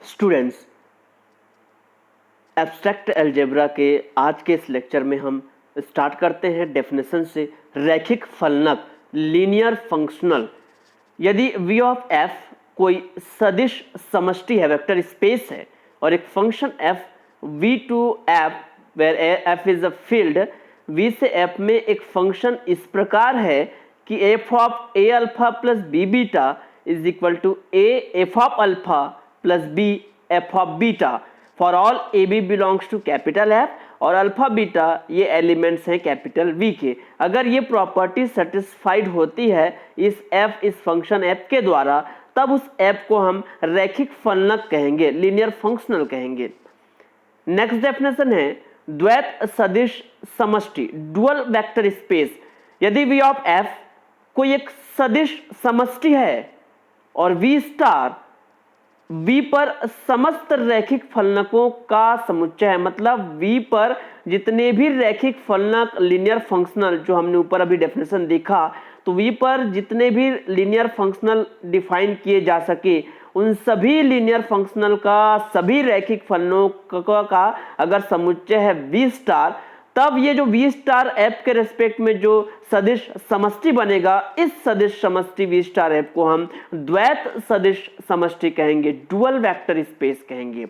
Students, abstract algebra के आज के इस लेक्चर में हम स्टार्ट करते हैं डेफिनेशन से। रैखिक फलनक लीनियर फंक्शनल, यदि v ऑफ f कोई सदिश समष्टि है, वेक्टर स्पेस है, और एक function f v to f where f is a field, v से f में एक फंक्शन इस प्रकार है कि f of a alpha plus b beta is equal to a f of alpha plus b f of beta for all a b belongs to capital F और alpha beta ये elements हैं capital V के। अगर ये property satisfied होती है इस function f के द्वारा, तब उस f को हम रैखिक फलनक कहेंगे, लीनियर फंक्शनल कहेंगे। नेक्स्ट डेफिनेशन है द्वैत सदिश समष्टि, डुअल वेक्टर स्पेस। यदि V ऑफ f कोई एक सदिश समष्टि है और V स्टार V पर समस्त रैखिक फलनकों का समुच्चय है, मतलब V पर जितने भी रैखिक फलनक लीनियर फंक्शनल, जो हमने ऊपर अभी डेफिनेशन देखा, तो V पर जितने भी लीनियर फंक्शनल डिफाइन किए जा सके, उन सभी लीनियर फंक्शनल का सभी रैखिक फलनकों का अगर समुच्चय है V स्टार, तब ये जो V स्टार f के रेस्पेक्ट में जो सदिश समष्टि बनेगा, इस सदिश समष्टि V स्टार f को हम द्वैत सदिश समष्टि कहेंगे, डुअल वेक्टर स्पेस कहेंगे।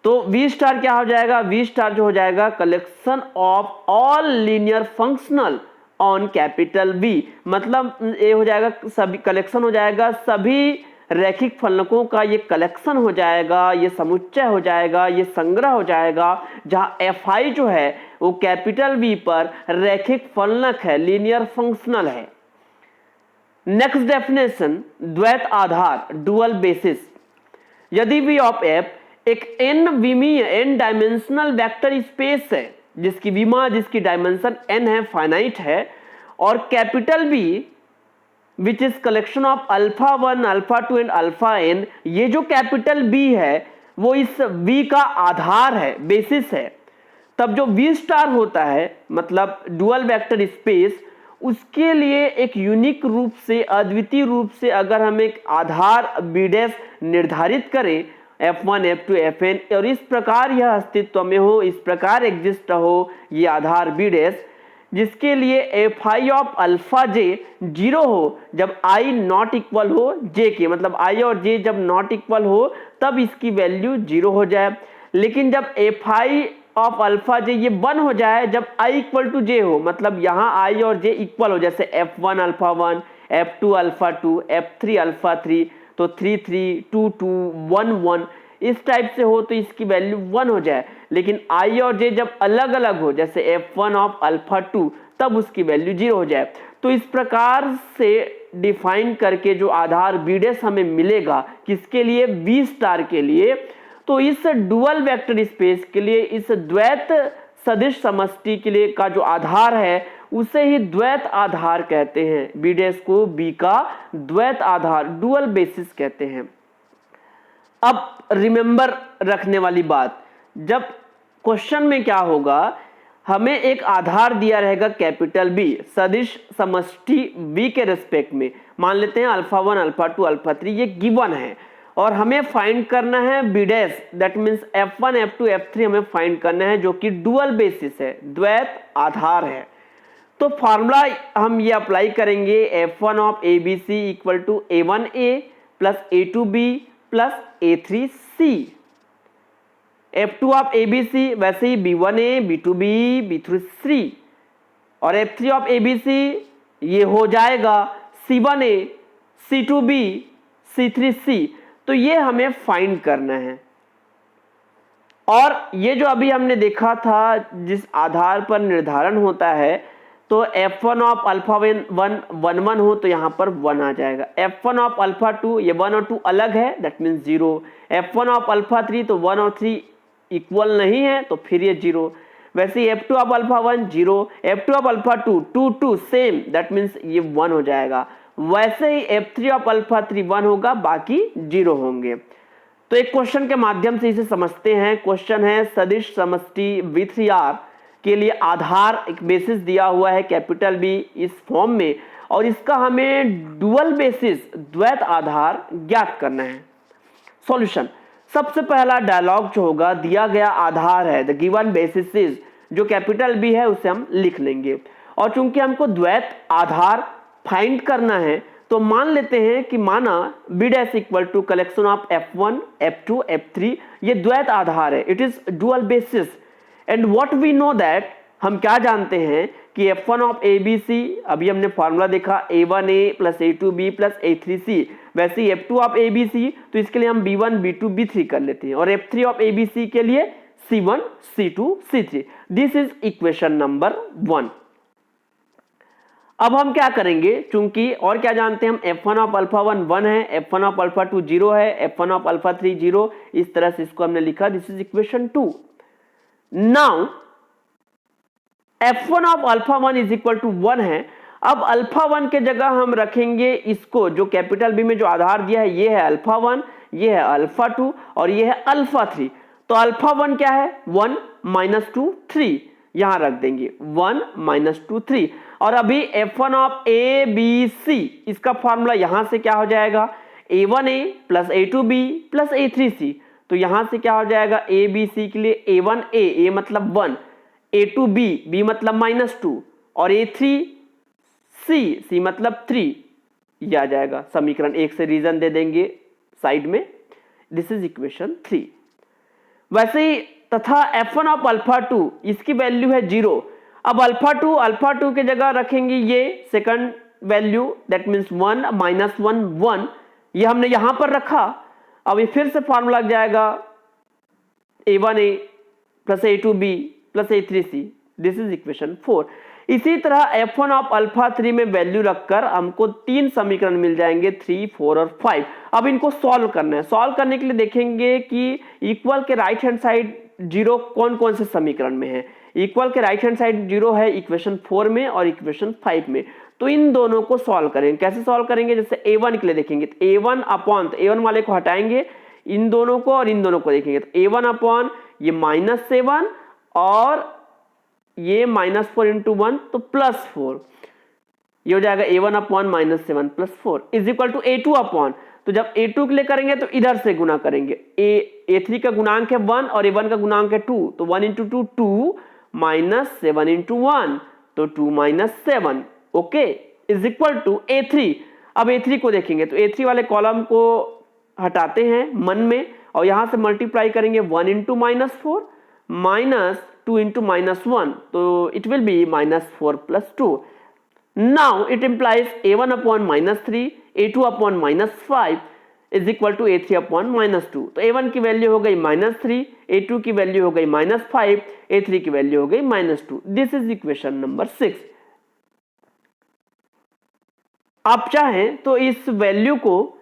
तो V स्टार क्या हो जाएगा? V स्टार जो हो जाएगा collection of all linear functional on capital V, मतलब ये हो जाएगा सभी कलेक्शन हो जाएगा, सभी रैखिक फलनकों का ये कलेक्शन हो जाएगा, ये समुच्चय हो जाएगा, ये संग्रह हो जाएगा, जहां fi जो है वो कैपिटल V पर रैखिक फलनक है, लीनियर फंक्शनल है। नेक्स्ट डेफिनेशन द्वैत आधार, डुअल बेसिस। यदि V ऑफ f एक n विमीय n dimensional vector space है, जिसकी विमा जिसकी डायमेंशन n है, फाइनाइट है, और capital V which is collection of alpha 1, alpha 2 and alpha n, ये जो कैपिटल B है वो इस V का आधार है, बेसिस है, तब जो V स्टार होता है, मतलब डुअल वेक्टर स्पेस, उसके लिए एक यूनिक रूप से, अद्वितीय रूप से अगर हम एक आधार B डैश निर्धारित करें, F1, F2, Fn, और इस प्रकार यह अस्तित्व में हो, इस प्रकार एग्जिस्ट हो ये आधार B डैश, जिसके लिए fi ऑफ अल्फा j 0 हो जब i नॉट इक्वल हो j के, मतलब i और j जब नॉट इक्वल हो तब इसकी वैल्यू 0 हो जाए। लेकिन जब fi ऑफ अल्फा j ये 1 हो जाए जब i इक्वल टू j हो, मतलब यहाँ i और j इक्वल हो, जैसे f1 alpha 1, f2 alpha 2, f3 alpha 3, तो 3 3 2 2 1 1 इस टाइप से हो, तो इसकी वैल्यू 1 हो जाए। लेकिन i और j जब अलग अलग हो, जैसे f1 ऑफ अल्फा 2, तब उसकी वैल्यू 0 हो जाए। तो इस प्रकार से डिफाइन करके जो आधार B डैश हमें मिलेगा, किसके लिए? V स्टार के लिए। तो इस डुअल वेक्टर स्पेस के लिए, इस द्वैत सदिश समष्टि के लिए का जो आधार है उसे ही द्वैत आधार कहते हैं। B डैश को B का द्वैत आधार, डुअल बेसिस कहते हैं। अब रिमेंबर रखने वाली बात, जब क्वेश्चन में क्या होगा, हमें एक आधार दिया रहेगा कैपिटल B सदिश समष्टि V के रेस्पेक्ट में, मान लेते हैं अल्फा 1, अल्फा 2, अल्फा 3, ये गिवन है, और हमें फाइंड करना है B dash, that means F1, F2, F3 हमें फाइंड करना है, जो कि डुअल बेसिस है, द्वैत आधार है। तो फॉर्मूला हम ये अप्लाई करेंगे, F1 of ABC equal to A1A plus A2B plus A3C, F2 of ABC वैसे ही B1A, B2B, B3C, और F3 ऑफ ABC ये हो जाएगा C1A, C2B, C3C। तो ये हमें फाइंड करना है। और ये जो अभी हमने देखा था, जिस आधार पर निर्धारण होता है, तो F1 ऑफ अल्फा 1 1 1 हो तो यहाँ पर 1 आ जाएगा। F1 ऑफ अल्फा 2, ये 1 और 2 अलग है, that means 0। F1 of alpha 3, तो 1 और 3 इक्वल नहीं है, तो फिर ये 0। वैसे ही F2 of alpha 1 0, F2 of alpha 2 2 2 same, that means ये 1 हो जाएगा। वैसे ही F3 ऑफ अल्फा 3 1 होगा, बाकी 0 होंगे। तो एक क्वेश्चन के माध्यम से इसे समझते हैं। क्वेश्चन है सदिश समष्टि V3R के लिए आधार एक बेसिस दिया हुआ है कैपिटल B इस फॉर्म में, और इसका हमें डुअल बेसिस द्वैत आधार ज्ञात करना है। सॉल्यूशन, सबसे पहला डायलॉग जो होगा, दिया गया आधार है, द गिवन बेसिस इज, जो कैपिटल बी है उसे हम लिख लेंगे। और चूंकि हमको द्वैत आधार फाइंड करना है तो मान लेते हैं कि माना B dash equal to collection of f1 f2 f3, ये द्वैत आधार है, it is dual basis. And what we know that, हम क्या जानते हैं कि f1 ऑफ abc, अभी हमने फॉर्मूला देखा a1a plus a2b plus a3c, वैसे ही f2 ऑफ abc, तो इसके लिए हम b1 b2 b3 कर लेते हैं, और f3 ऑफ abc के लिए c1 c2 c3। This is equation number 1। अब हम क्या करेंगे, चूंकि और क्या जानते हैं हम, f1 ऑफ अल्फा 1 1 है, f1 ऑफ अल्फा 2 0 है, f1 ऑफ अल्फा 3 0, इस तरह से इसको हमने लिखा, this is equation 2। Now f1 of alpha 1 is equal to 1 है। अब अल्फा 1 के जगह हम रखेंगे इसको, जो कैपिटल बी में जो आधार दिया है, ये है अल्फा 1, ये है अल्फा 2 और ये है अल्फा 3। तो अल्फा 1 क्या है, 1 माइनस 2 3, यहां रख देंगे 1 माइनस 2 3। और अभी f1 of A B C, इसका फॉर्मूला यहां से क्या हो जाएगा, a1a plus a2b plus a3c। तो यहां से क्या हो जाएगा, ए बी सी के लिए a1a, a मतलब 1, a2b, b मतलब माइनस 2 और a3c, c मतलब 3, ये आ जाएगा। समीकरण 1 से रीजन दे देंगे साइड में, दिस इज इक्वेशन 3। वैसे ही तथा f1 ऑफ अल्फा 2, इसकी वैल्यू है 0। अब अल्फा 2 के जगह रखेंगे ये second value, that means 1 minus 1 1, ये हमने यहां पर रखा। अब ये फिर से फॉर्मूला लग जाएगा a1a plus a2b plus a3c, this is equation 4। इसी तरह f1 ऑफ अल्फा 3 में वैल्यू रखकर हमको 3 समीकरण मिल जाएंगे, 3 4 और 5। अब इनको सॉल्व करना है। सॉल्व करने के लिए देखेंगे कि इक्वल के राइट हैंड साइड 0 कौन कौन से समीकरण में है। इक्वल के राइट हैंड साइड 0 है इक्वेशन 4 में और इक्वेशन 5 में। तो इन दोनों को सॉल्व करेंगे। कैसे सॉल्व करेंगे, जैसे a1 के लिए देखेंगे तो a1 अपॉन, तो a1 वाले को हटाएंगे, इन दोनों को और इन दोनों को देखेंगे तो a1 अपॉन ये -7 और ये -4 इंटू 1 तो +4, ये हो जाएगा a1 upon -7 +4 is equal to a2 upon, तो जब a2 के लिए करेंगे तो इधर से गुना करेंगे, a3 का गुणांक है 1 और a1 का गुणांक है 2, तो 1 इंटू 2 2 -7 इंटू 1 तो 2 -7, okay, is equal to a3। अब a3 को देखेंगे तो a3 वाले कॉलम को हटाते हैं मन में और यहां से मल्टीप्लाई करेंगे 1 इंटू -4 माइनस 2 into -1, तो it will be -4 plus 2. Now it implies a1 upon -3, a2 upon -5 is equal to a3 upon -2. तो a1 की वैल्यू हो गई -3, a2 की वैल्यू हो गई -5, a3 की वैल्यू हो गई -2। This is equation number 6। आप चाहें तो इस वैल्यू को,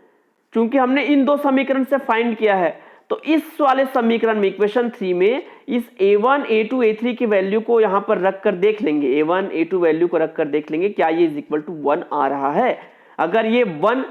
चूंकि हमने इन दो समीकरण से फाइंड किया है, तो इस वाले समीकरण में इक्वेशन 3 में इस a1 a2 a3 की वैल्यू को यहां पर रखकर देख लेंगे, a1 a2 वैल्यू को रखकर देख लेंगे क्या ये इज इक्वल टू 1 आ रहा है। अगर ये 1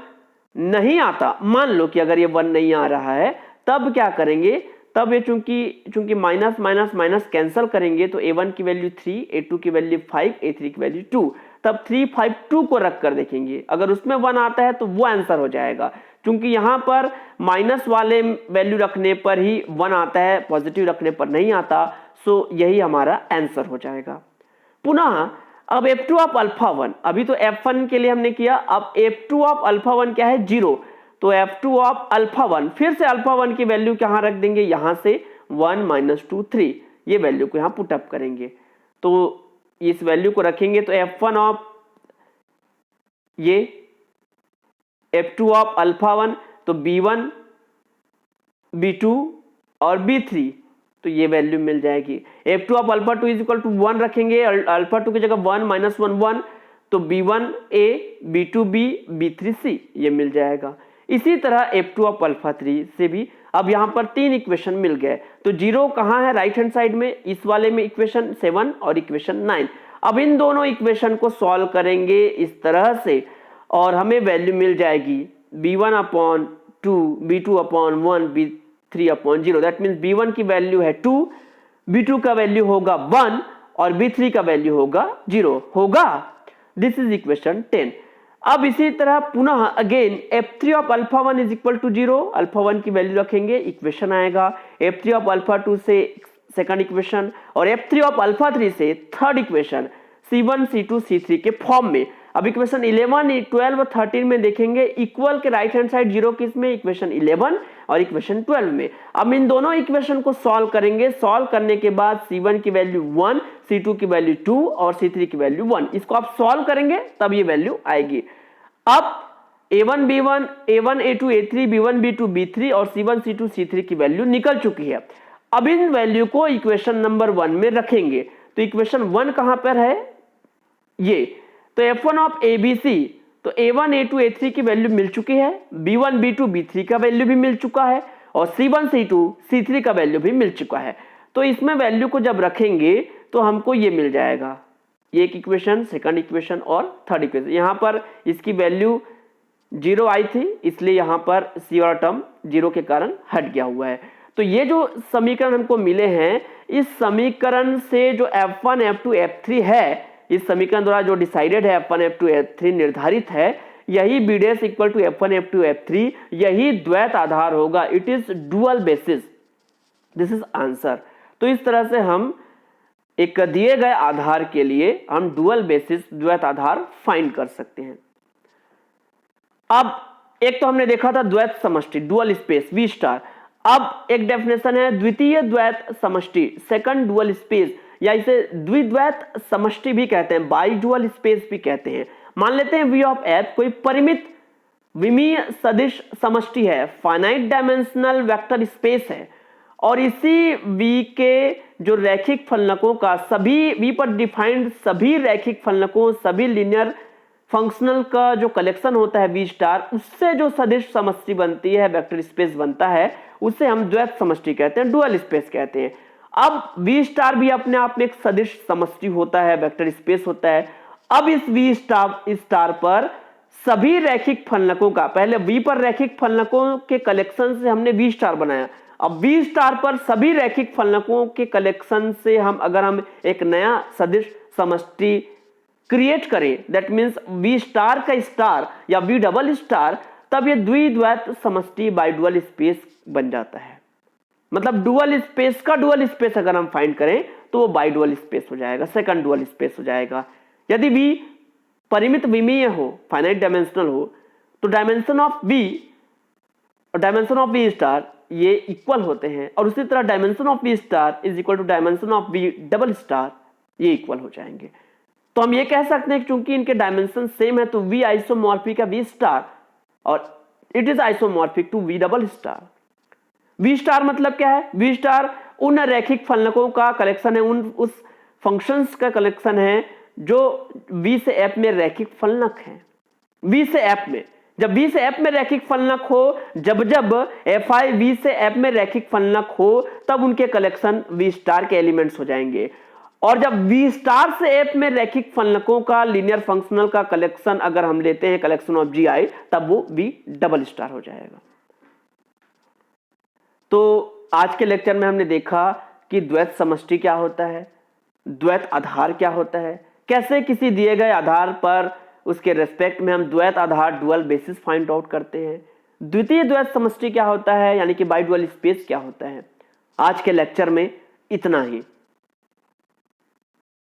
नहीं आता, मान लो कि अगर ये 1 नहीं आ रहा है, तब क्या करेंगे, तब ये चूंकि माइनस माइनस माइनस कैंसिल करेंगे तो a1 की वैल्यू 3, a2 की वैल्यू 5, a3 की वैल्यू 2, तब 3 5 2 को रख कर देखेंगे। अगर उसमें 1 आता है तो वो आंसर हो जाएगा, क्योंकि यहां पर माइनस वाले वैल्यू रखने पर ही 1 आता है, पॉजिटिव रखने पर नहीं आता, सो यही हमारा आंसर हो जाएगा। पुनः अब f2 ऑफ अल्फा 1, अभी तो f1 के लिए हमने किया, अब f2 ऑफ अल्फा 1 क्या है 0, तो f2 ऑफ अल्फा 1, फिर से अल्फा 1 की वैल्यू कहां रख देंगे, यहां से 1 -2 3, ये वैल्यू को यहां पुट अप करेंगे, तो इस वैल्यू को रखेंगे तो f1 ऑफ ये f2 ऑफ अल्फा 1, तो b1 b2 और b3, तो ये वैल्यू मिल जाएगी। f2 of alpha 2 is equal to 1 रखेंगे, अल्फा 2 की जगह 1 -1 1, तो b1a b2b b3c ये मिल जाएगा। इसी तरह f2 ऑफ अल्फा 3 से भी अब यहां पर 3 इक्वेशन मिल गए, तो 0 कहां है, राइट हैंड साइड में, इस वाले में इक्वेशन 7 और इक्वेशन 9। अब इन दोनों इक्वेशन को सॉल्व करेंगे इस तरह से और हमें वैल्यू मिल जाएगी b1 upon 2, b2 upon 1, b3 upon 0, that means b1 की वैल्यू है 2, b2 का वैल्यू होगा 1 और b3 का वैल्यू होगा 0 होगा। This is equation 10। अब इसी तरह पुनः again f3 of alpha 1 is equal to 0, alpha 1 की वैल्यू रखेंगे, इक्वेशन आएगा। f3 ऑफ अल्फा 2 से सेकंड इक्वेशन, और f3 ऑफ अल्फा 3 से third equation c1 c2 c3 के फॉर्म में। अब इक्वेशन 11, 12 और 13 में देखेंगे इक्वल के राइट हैंड साइड 0 किस में, इक्वेशन 11 और इक्वेशन 12 में। अब इन दोनों इक्वेशन को सॉल्व करेंगे, सॉल्व करने के बाद c1 की वैल्यू 1, c2 की वैल्यू 2 और c3 की वैल्यू 1, इसको आप सॉल्व करेंगे तब ये वैल्यू आएगी। अब a1 b1, a1 a2 a3 b1 b2 b3 और c1 c2 c3 की वैल्यू निकल चुकी है। अब इन वैल्यू को इक्वेशन नंबर 1 में रखेंगे, तो इक्वेशन 1 कहां पर है, ये तो f1 ऑफ abc, तो a1 a2 a3 की वैल्यू मिल चुकी है, b1 b2 b3 का वैल्यू भी मिल चुका है और c1 c2 c3 का वैल्यू भी मिल चुका है। तो इसमें वैल्यू को जब रखेंगे तो हमको ये मिल जाएगा, ये एक इक्वेशन, सेकंड इक्वेशन और थर्ड इक्वेशन। यहां पर इसकी वैल्यू 0 आई थी, इसलिए यहां पर c वाला टर्म 0 के कारण हट गया हुआ है। तो ये जो समीकरण हमको मिले हैं, इस समीकरण से जो f1 f2 f3 है, इस समीकरण द्वारा जो डिसाइडेड है f1 f2 f3 निर्धारित है, यही b dash equal to f1 f2 f3, यही द्वैत आधार होगा। It is dual basis, this is answer. तो इस तरह से हम एक दिए गए आधार के लिए हम डुअल बेसिस, द्वैत आधार फाइंड कर सकते हैं। अब एक तो हमने देखा था द्वैत समष्टि, डुअल स्पेस V स्टार। अब एक डेफिनेशन है द्वितीय द्वैत समष्टि, सेकंड डुअल स्पेस, या इसे द्विद्वैत समष्टि भी कहते हैं, बाई डुअल स्पेस भी कहते हैं। मान लेते हैं V ऑफ F कोई परिमित विमीय सदिश समष्टि है, फाइनाइट डायमेंशनल वेक्टर स्पेस है, और इसी V के जो रैखिक फलनकों का सभी V पर डिफाइंड सभी रैखिक फलनकों, सभी लीनियर फंक्शनल का जो कलेक्शन होता है V स्टार, उससे जो सदिश समष्टि बनती है, वेक्टर स्पेस बनता है, उसे हम द्वैत समष्टि कहते हैं, डुअल स्पेस कहते हैं। अब V स्टार भी अपने आप में एक सदिश समष्टि होता है, वेक्टर स्पेस होता है। अब इस V स्टार पर सभी रैखिक फलनकों का, पहले V पर रैखिक फलनकों के कलेक्शन से हमने V स्टार बनाया, अब V स्टार पर सभी रैखिक फलनकों के कलेक्शन से अगर हम एक नया सदिश समष्टि क्रिएट करें, दैट मीन्स V स्टार का स्टार या V डबल स्टार, तब ये द्विद्वैत समष्टि बाई डुअल स्पेस बन जाता है। मतलब डुअल स्पेस का डुअल स्पेस अगर हम फाइंड करें तो वो बाई डुअल स्पेस हो जाएगा, सेकंड डुअल स्पेस हो जाएगा। यदि V परिमित विमीय हो, फाइनाइट डायमेंशनल हो, तो डायमेंशन ऑफ V और डायमेंशन ऑफ V स्टार ये इक्वल होते हैं, और उसी तरह dimension of V star is equal to dimension of V double star, ये इक्वल हो जाएंगे। तो हम ये कह सकते हैं चूंकि इनके डायमेंशन सेम है तो V आइसोमॉर्फिक है V स्टार और it is isomorphic to V double star. V star मतलब क्या है, V स्टार उन रैखिक फलनकों का कलेक्शन है, उस फंक्शंस का कलेक्शन है जो V से F में रैखिक फलनक है। V से F में, जब V से F में रैखिक फलनक हो, जब Fi V से F में रैखिक फलनक हो, तब उनके कलेक्शन V स्टार के एलिमेंट्स हो जाएंगे। और जब V स्टार से F में रैखिक फलनकों का लीनियर फंक्शनल का कलेक्शन अगर हम लेते हैं, कलेक्शन ऑफ Gi, तब वो V डबल स्टार हो जाएगा। तो आज के लेक्चर में हमने देखा कि द्वैत समष्टि क्या होता है, द्वैत आधार क्या होता है, कैसे किसी दिए गए आधार पर उसके रेस्पेक्ट में हम द्वैत आधार डुअल बेसिस फाइंड आउट करते हैं, द्वितीय द्वैत समष्टि क्या होता है यानी कि बाई डुअल स्पेस क्या होता है। आज के लेक्चर में इतना ही।